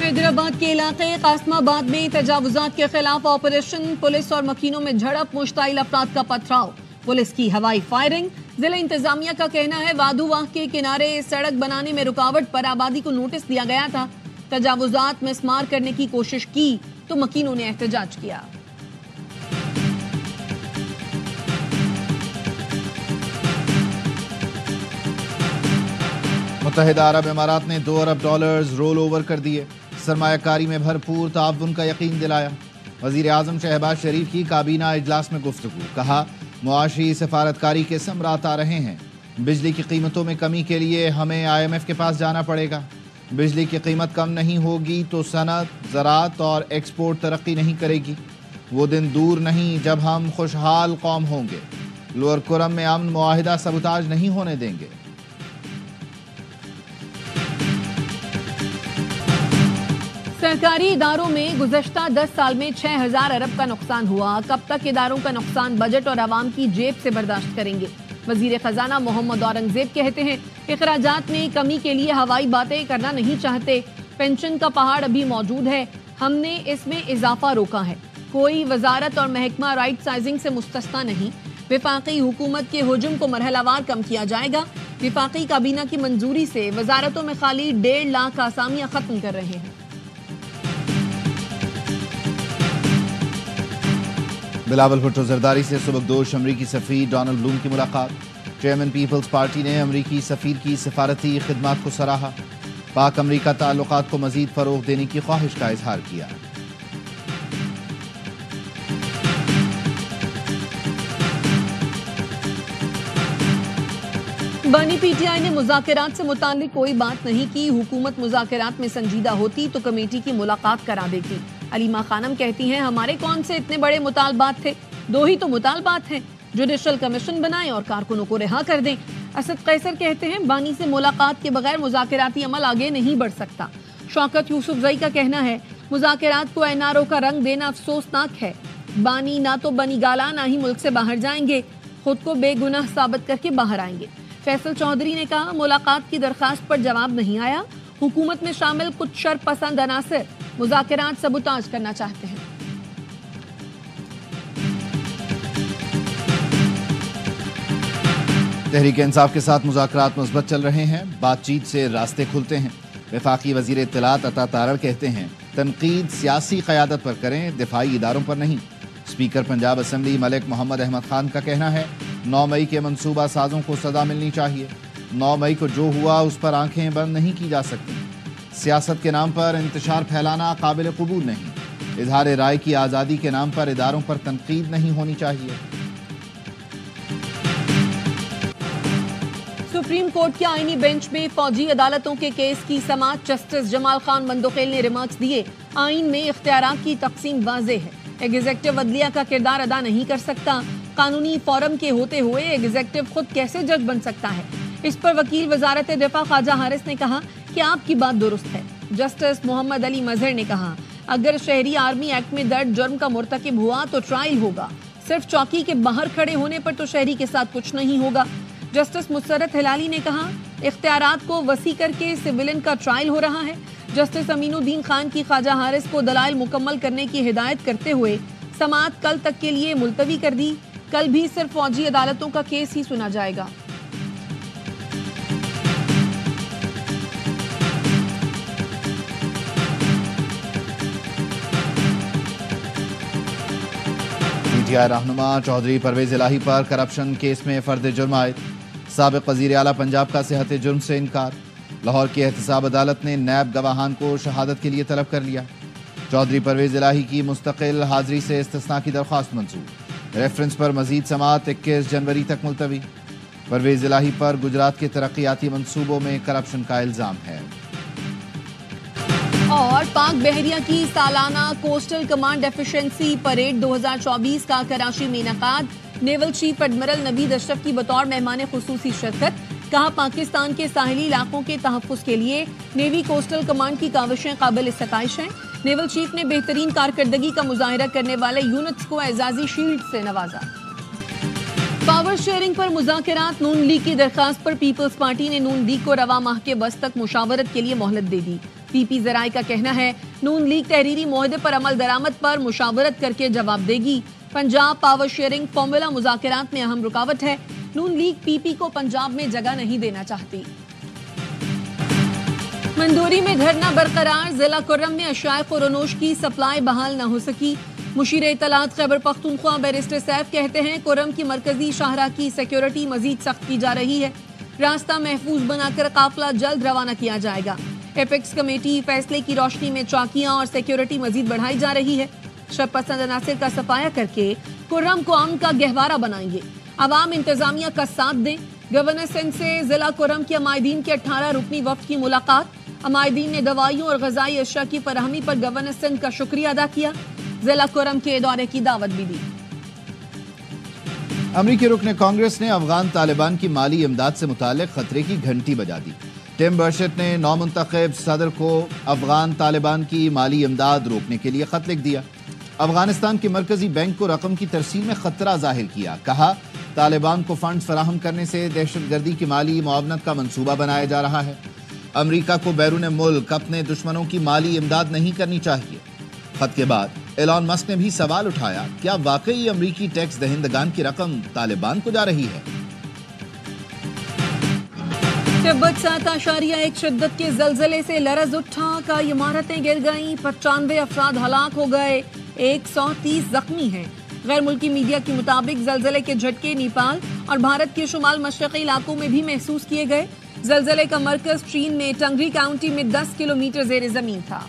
حیدرآباد کے علاقے قاسم آباد میں تجاوزات کے خلاف آپریشن، پولیس اور مکینوں میں جھڑپ، مشتعل افراد کا پتھراؤ، پولیس کی ہوائی فائرنگ۔ ضلع انتظامیہ کا کہنا ہے وادو واہ کے کنارے سڑک بنانے میں رکاوٹ پر آبادی کو نوٹس دیا گیا تھا، تجاوزات مسمار کرنے کی کوشش کی تو مکینوں نے احتجاج کیا۔ متحدہ عرب امارات نے $2 ارب رول اوور کر دیے، سرمایہ کاری میں بھرپور تعاون کا یقین دلایا۔ وزیر اعظم شہباز شریف کی کابینہ اجلاس میں گفتگو، کہا معاشی سفارتکاری کے ثمرات آ رہے ہیں۔ بجلی کی قیمتوں میں کمی کے لیے ہمیں IMF کے پاس جانا پڑے گا۔ بجلی کی قیمت کم نہیں ہوگی تو صنعت، زراعت اور ایکسپورٹ ترقی نہیں کرے گی۔ وہ دن دور نہیں جب ہم خوشحال قوم ہوں گے۔ لوئر کرم میں امن معاہدہ سبوتاژ نہیں ہونے دیں گے۔ سرکاری اداروں میں گزشتہ 10 سال میں 6000 ارب کا نقصان ہوا۔ کب تک اداروں کا نقصان بجٹ اور عوام کی جیب سے برداشت کریں گے؟ وزیر خزانہ محمد اورنگزیب کہتے ہیں اخراجات میں کمی کے لیے ہوائی باتیں کرنا نہیں چاہتے۔ پینشن کا پہاڑ ابھی موجود ہے، ہم نے اس میں اضافہ روکا ہے۔ کوئی وزارت اور محکمہ رائٹ سائزنگ سے مستثنی نہیں۔ وفاقی حکومت کے ہجوم کو مرحلہ وار کم کیا جائے گا۔ وفاقی کابینہ کی منظوری سے وزارتوں میں خالی 1.5 لاکھ آسامیاں ختم کر رہے ہیں۔ بلاول بھٹو زرداری سے سبکدوش امریکی سفیر ڈونلڈ بلوم کی ملاقات۔ چیئرمین پیپلز پارٹی نے امریکی سفیر کی سفارتی خدمات کو سراہا۔ پاک امریکہ تعلقات کو مزید فروغ دینے کی خواہش کا اظہار کیا۔ بانی پی ٹی آئی نے مذاکرات سے متعلق کوئی بات نہیں کی، حکومت مذاکرات میں سنجیدہ ہوتی تو کمیٹی کی ملاقات کرا دیتی۔ علیمہ خانم کہتی ہیں ہمارے کون سے اتنے بڑے مطالبات تھے، 2 ہی تو مطالبات ہیں، جوڈیشل کمیشن بنائیں اور کارکنوں کو رہا کر دیں۔ اسد قیصر کہتے ہیں بانی سے ملاقات کے بغیر مذاکراتی عمل آگے نہیں بڑھ سکتا۔ شوکت یوسف زئی کا کہنا ہے مذاکرات کو NRO کا رنگ دینا افسوسناک ہے، بانی نہ تو بنی گالا نہ ہی ملک سے باہر جائیں گے، خود کو بے گناہ ثابت کر کے باہر آئیں گے۔ فیصل چودھری نے کہا ملاقات کی درخواست پر جواب نہیں آیا، حکومت میں شامل کچھ شر پسند عناصر مذاکرات سبوتاژ کرنا چاہتے ہیں۔ تحریک انصاف کے ساتھ مذاکرات مثبت چل رہے ہیں، بات چیت سے راستے کھلتے ہیں۔ وفاقی وزیر اطلاعات عطا تارڑ کہتے ہیں تنقید سیاسی قیادت پر کریں، دفاعی اداروں پر نہیں۔ اسپیکر پنجاب اسمبلی ملک محمد احمد خان کا کہنا ہے 9 مئی کے منصوبہ سازوں کو سزا ملنی چاہیے۔ 9 مئی کو جو ہوا اس پر آنکھیں بند نہیں کی جا سکتی۔ سیاست کے نام پر انتشار پھیلانا قابل قبول نہیں۔ اظہار رائے کی آزادی کے نام پر اداروں پر تنقید نہیں ہونی چاہیے۔ سپریم کورٹ کے آئینی بینچ میں فوجی عدالتوں کے کیس کی سماعت، جسٹس جمال خان بندوخیل نے ریمارکس دیے آئین میں اختیارات کی تقسیم واضح ہے، ایگزیکٹو عدلیہ کا کردار ادا نہیں کر سکتا، قانونی فورم کے ہوتے ہوئے ایگزیکٹو خود کیسے جج بن سکتا ہے۔ اس پر وکیل وزارت دفاع خواجہ حارث نے کہا کہ آپ کی بات درست ہے۔ جسٹس محمد علی مظہر نے کہا اگر شہری آرمی ایکٹ میں درج جرم کا مرتکب ہوا تو ٹرائل ہوگا، صرف چوکی کے باہر کھڑے ہونے پر تو شہری کے ساتھ کچھ نہیں ہوگا۔ جسٹس مسرت ہلالی نے کہا اختیارات کو وسیع کر کے سویلن کا ٹرائل ہو رہا ہے۔ جسٹس امین الدین خان کی خواجہ حارث کو دلائل مکمل کرنے کی ہدایت کرتے ہوئے سماعت کل تک کے لیے ملتوی کر دی۔ کل بھی صرف فوجی عدالتوں کا کیس ہی سنا جائے گا۔ PTI رہنما چودھری پرویز الہی پر کرپشن کیس میں فرد جرم عائد، سابق وزیر اعلیٰ پنجاب کا صحت جرم سے انکار۔ لاہور کی احتساب عدالت نے نیب گواہان کو شہادت کے لیے طلب کر لیا۔ چودھری پرویز الہی کی مستقل حاضری سے استثناء کی درخواست منظور، ریفرنس پر مزید سماعت 21 جنوری تک ملتوی۔ پرویز الہی پر گجرات کے ترقیاتی منصوبوں میں کرپشن کا الزام ہے۔ اور پاک بحریہ کی سالانہ کوسٹل کمانڈ ایفیشنسی پریڈ 2024 کا کراچی میں انعقاد، نیول چیف ایڈمرل نوید اشرف کی بطور مہمان خصوصی شرکت۔ کہا پاکستان کے ساحلی علاقوں کے تحفظ کے لیے نیوی کوسٹل کمانڈ کی کاوشیں قابل ستائش ہیں۔ نیول چیف نے بہترین کارکردگی کا مظاہرہ کرنے والے یونٹس کو اعزازی شیلڈ سے نوازا۔ پاور شیئرنگ پر مذاکرات، نون لیگ کی درخواست پر پیپلز پارٹی نے نون لیگ کو رواں ماہ کے وسط تک مشاورت کے لیے مہلت دے دی۔ پی پی ذرائع کا کہنا ہے نون لیگ تحریری معاہدے پر عمل درآمد پر مشاورت کر کے جواب دے گی. پنجاب پاور شیئرنگ فارمولا مذاکرات میں اہم رکاوٹ ہے. نون لیگ پی پی کو پنجاب میں جگہ نہیں دینا چاہتی. مندوری میں دھرنا برقرار. ضلع کرم میں اشیاء خورونوش کی سپلائی بحال نہ ہو سکی. مشیر اطلاعات خیبر پختونخوا بیرسٹر سیف کہتے ہیں کرم کی مرکزی شاہراہ کی سیکیورٹی مزید سخت کی جا رہی ہے. راستہ محفوظ بنا کر قافلہ جلد روانہ کیا جائے گا. ایپیکس کمیٹی فیصلے کی روشنی میں چوکیاں اور سیکیورٹی مزید بڑھائی جا رہی ہے. شب پسند عناصر کا صفایا کر کے کرم کو امن کا گہوارہ بنائیں گے. عوام انتظامیہ کا ساتھ دیں. گورنر سندھ سے ضلع کرم کے عمائدین کے 18 رکنی وفد کی ملاقات. عمائدین نے دوائیوں اور غذائی اشیاء کی فراہمی پر گورنر سندھ کا شکریہ ادا کیا. ضلع کرم کے دورے کی دعوت بھی دی. امریکی رکن کانگریس نے افغان طالبان کی مالی امداد سے متعلق خطرے کی گھنٹی بجا دی. ٹم برشٹ نے نومنتخب صدر کو افغان طالبان کی مالی امداد روکنے کے لیے خط لکھ دیا. افغانستان کے مرکزی بینک کو رقم کی ترسیل میں خطرہ ظاہر کیا. کہا طالبان کو فنڈ فراہم کرنے سے دہشت گردی کی مالی معاونت کا منصوبہ بنایا جا رہا ہے. امریکہ کو بیرون ملک اپنے دشمنوں کی مالی امداد نہیں کرنی چاہیے. خط کے بعد ایلان مسک نے بھی سوال اٹھایا کیا واقعی امریکی ٹیکس دہندگان کی رقم طالبان کو جا رہی ہے؟ تبت 7.1 شدت کے زلزلے سے لرز اٹھا. کئی عمارتیں گر گئیں. 95 افراد ہلاک ہو گئے. 130 زخمی ہیں. غیر ملکی میڈیا کے مطابق زلزلے کے جھٹکے نیپال اور بھارت کے شمال مشرقی علاقوں میں بھی محسوس کیے گئے. زلزلے کا مرکز چین میں ٹنگری کاؤنٹی میں 10 کلومیٹر زیر زمین تھا.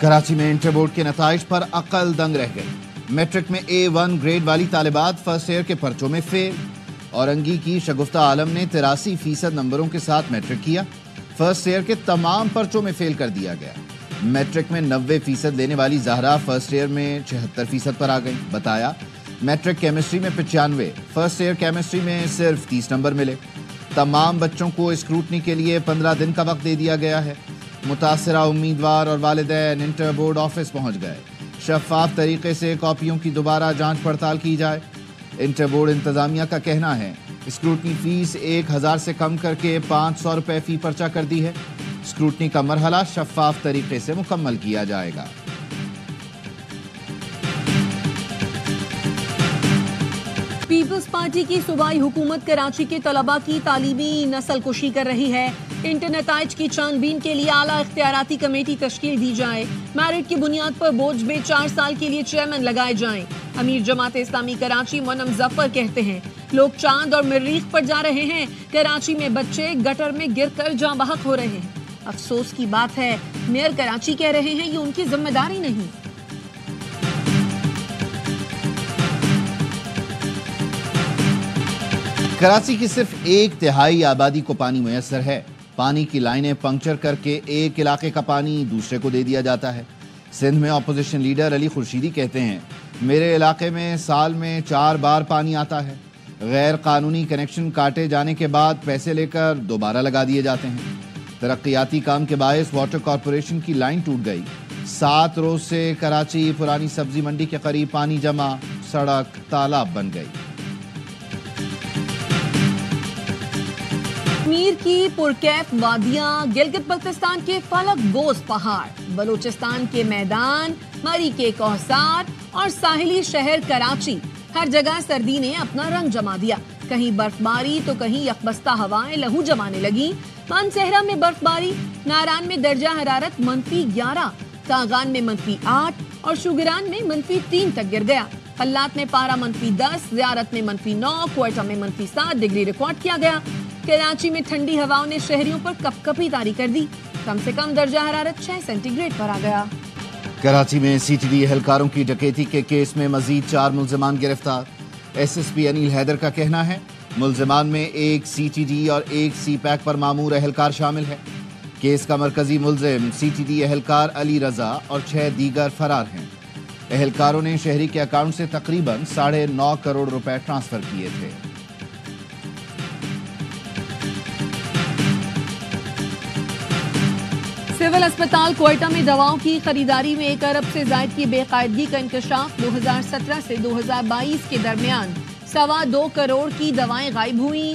کراچی میں انٹر بورڈ کے نتائج پر عقل دنگ رہ گئی. میٹرک میں A1 گریڈ والی طالبات فرسٹ ایئر کے پرچوں میں فیل. اورنگی کی شگفتہ عالم نے 83% نمبروں کے ساتھ میٹرک کیا. فرسٹ ایئر کے تمام پرچوں میں فیل کر دیا گیا. میٹرک میں 90% لینے والی زہرا فرسٹ ایئر میں 76% پر آ گئی. بتایا میٹرک کیمسٹری میں 95, فرسٹ ایئر کیمسٹری میں صرف 30 نمبر ملے. تمام بچوں کو اسکروٹنی کے لیے 15 دن کا وقت دے دیا گیا ہے. متاثرہ امیدوار اور والدین انٹر بورڈ آفس پہنچ گئے. شفاف طریقے سے کاپیوں کی دوبارہ جانچ پڑتال کی جائے. انٹر بورڈ انتظامیہ کا کہنا ہے اسکروٹنی فیس 1000 سے کم کر کے 500 روپے فی پرچہ کر دی ہے. اسکروٹنی کا مرحلہ شفاف طریقے سے مکمل کیا جائے گا. پیپلز پارٹی کی صوبائی حکومت کراچی کے طلباء کی تعلیمی نسل کشی کر رہی ہے. انٹر نتائج کی چھان بین کے لیے اعلیٰ اختیاراتی کمیٹی تشکیل دی جائے. میرٹ کی بنیاد پر بورڈز میں 4 سال کے لیے چیئرمین لگائے جائیں. امیر جماعت اسلامی کراچی منم ظفر کہتے ہیں لوگ چاند اور مریخ پر جا رہے ہیں. کراچی میں بچے گٹر میں گر کر جاں بحق ہو رہے ہیں. افسوس کی بات ہے میئر کراچی کہہ رہے ہیں یہ ان کی ذمہ داری نہیں. کراچی کی صرف 1/3 آبادی کو پانی میسر ہے. پانی کی لائنیں پنکچر کر کے ایک علاقے کا پانی دوسرے کو دے دیا جاتا ہے. سندھ میں اپوزیشن لیڈر علی خورشیدی کہتے ہیں میرے علاقے میں سال میں 4 بار پانی آتا ہے. غیر قانونی کنیکشن کاٹے جانے کے بعد پیسے لے کر دوبارہ لگا دیے جاتے ہیں. ترقیاتی کام کے باعث واٹر کارپوریشن کی لائن ٹوٹ گئی. 7 روز سے کراچی پرانی سبزی منڈی کے قریب پانی جمع, سڑک تالاب بن گئی. کشمیر کی پرکیف وادیاں, گلگت بلتستان کے فلک گوز پہاڑ, بلوچستان کے میدان, مری کے کوہسار اور ساحلی شہر کراچی, ہر جگہ سردی نے اپنا رنگ جما دیا. کہیں برف باری تو کہیں یکبستہ ہوائیں لہو جمانے لگیں. مان صحرا میں برف باری, ناران میں درجہ حرارت -11, کاغان میں -8 اور شوگران میں -3 تک گر گیا. پلات میں پارا -10, زیارت میں -9, کوئٹہ میں -7 ڈگری ریکارڈ کیا گیا. کراچی میں ٹھنڈی ہواؤں نے شہریوں پر کپ کپی طاری کر دی. کم سے کم درجہ حرارت 6 سینٹی گریڈ پر آ گیا. کراچی میں CTD اہلکاروں کی ڈکیتی کے کیس میں مزید 4 ملزمان گرفتار. SSP انیل حیدر کا کہنا ہے ملزمان میں 1 CTD اور 1 CPAC پر مامور اہلکار شامل ہے. کیس کا مرکزی ملزم CTD اہلکار علی رضا اور 6 دیگر فرار ہیں. اہلکاروں نے شہری کے اکاؤنٹ سے تقریباً 9.5 کروڑ روپے ٹرانسفر کیے تھے. سول اسپتال کوئٹہ میں دواؤں کی خریداری میں 1 ارب سے زائد کی بے قاعدگی کا انکشاف. 2017 سے 2022 کے درمیان 2.25 کروڑ کی دوائیں غائب ہوئیں.